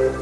Welcome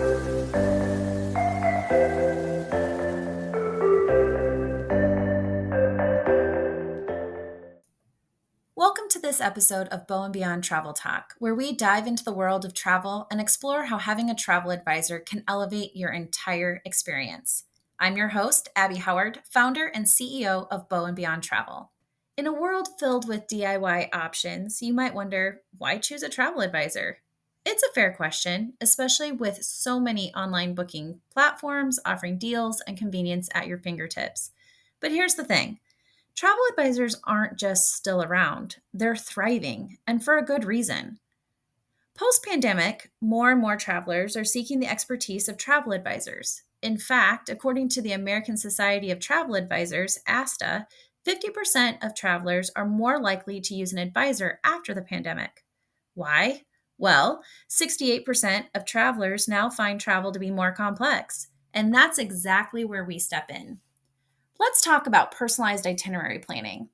to this episode of Bow and Beyond Travel Talk, where we dive into the world of travel and explore how having a travel advisor can elevate your entire experience. I'm your host, Abby Howard, founder and CEO of Bow and Beyond Travel. In a world filled with DIY options, you might wonder, why choose a travel advisor? It's a fair question, especially with so many online booking platforms offering deals and convenience at your fingertips. But here's the thing. Travel advisors aren't just still around, they're thriving, and for a good reason. Post pandemic, more and more travelers are seeking the expertise of travel advisors. In fact, according to the American Society of Travel Advisors, ASTA, 50% of travelers are more likely to use an advisor after the pandemic. Why? Well, 68% of travelers now find travel to be more complex, and that's exactly where we step in. Let's talk about personalized itinerary planning.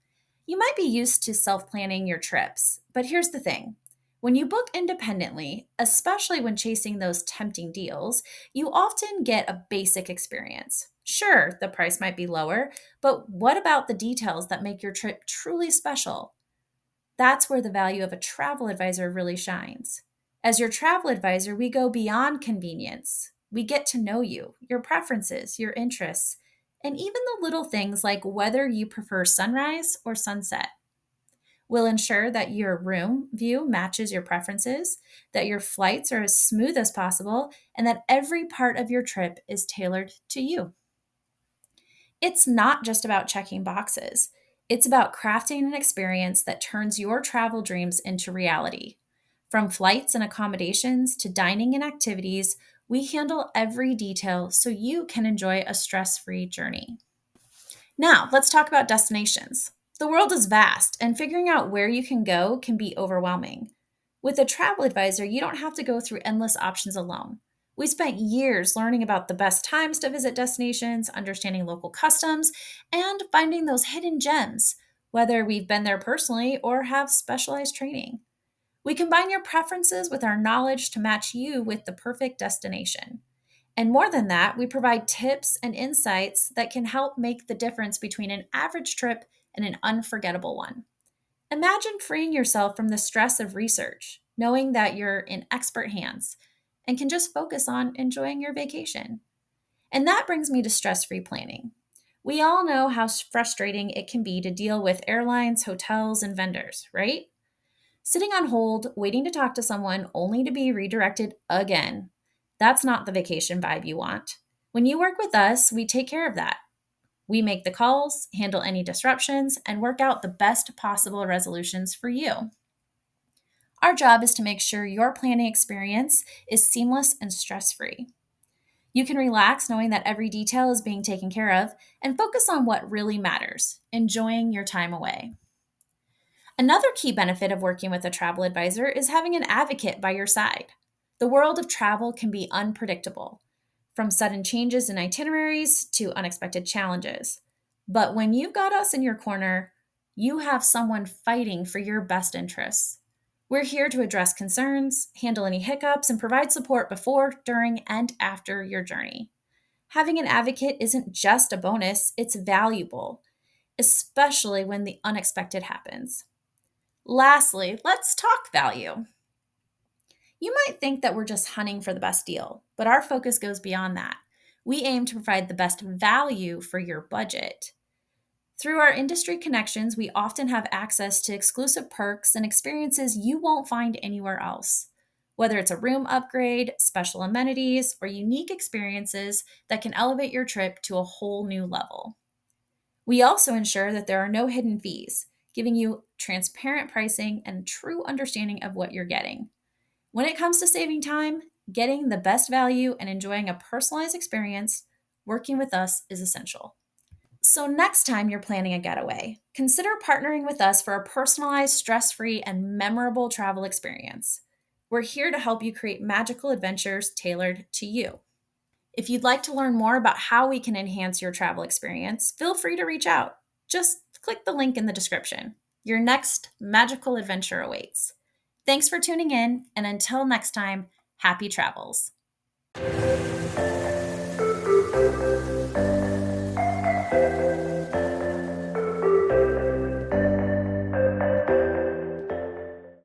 You might be used to self planning your trips, but here's the thing. When you book independently, especially when chasing those tempting deals, you often get a basic experience. Sure, the price might be lower, but what about the details that make your trip truly special? That's where the value of a travel advisor really shines. As your travel advisor, we go beyond convenience. We get to know you, your preferences, your interests, and even the little things like whether you prefer sunrise or sunset. We'll ensure that your room view matches your preferences, that your flights are as smooth as possible, and that every part of your trip is tailored to you. It's not just about checking boxes. It's about crafting an experience that turns your travel dreams into reality. From flights and accommodations to dining and activities, we handle every detail so you can enjoy a stress free journey. Now, let's talk about destinations. The world is vast, and figuring out where you can go can be overwhelming. With a travel advisor, you don't have to go through endless options alone. We spent years learning about the best times to visit destinations, understanding local customs, and finding those hidden gems, whether we've been there personally or have specialized training. We combine your preferences with our knowledge to match you with the perfect destination. And more than that, we provide tips and insights that can help make the difference between an average trip and an unforgettable one. Imagine freeing yourself from the stress of research, knowing that you're in expert hands and can just focus on enjoying your vacation. And that brings me to stress free planning. We all know how frustrating it can be to deal with airlines, hotels, and vendors, right? Sitting on hold, waiting to talk to someone only to be redirected again. That's not the vacation vibe you want. When you work with us, we take care of that. We make the calls, handle any disruptions, and work out the best possible resolutions for you. Our job is to make sure your planning experience is seamless and stress free. You can relax knowing that every detail is being taken care of and focus on what really matters, enjoying your time away. Another key benefit of working with a travel advisor is having an advocate by your side. The world of travel can be unpredictable, from sudden changes in itineraries to unexpected challenges. But when you've got us in your corner, you have someone fighting for your best interests. We're here to address concerns, handle any hiccups, and provide support before, during, and after your journey. Having an advocate isn't just a bonus, it's valuable, especially when the unexpected happens. Lastly, let's talk value. You might think that we're just hunting for the best deal, but our focus goes beyond that. We aim to provide the best value for your budget. Through our industry connections, we often have access to exclusive perks and experiences you won't find anywhere else. Whether it's a room upgrade, special amenities, or unique experiences that can elevate your trip to a whole new level. We also ensure that there are no hidden fees, giving you transparent pricing and true understanding of what you're getting. When it comes to saving time, getting the best value, and enjoying a personalized experience, working with us is essential. So, next time you're planning a getaway, consider partnering with us for a personalized, stress free, and memorable travel experience. We're here to help you create magical adventures tailored to you. If you'd like to learn more about how we can enhance your travel experience, feel free to reach out. Just click the link in the description. Your next magical adventure awaits. Thanks for tuning in, and until next time, happy travels.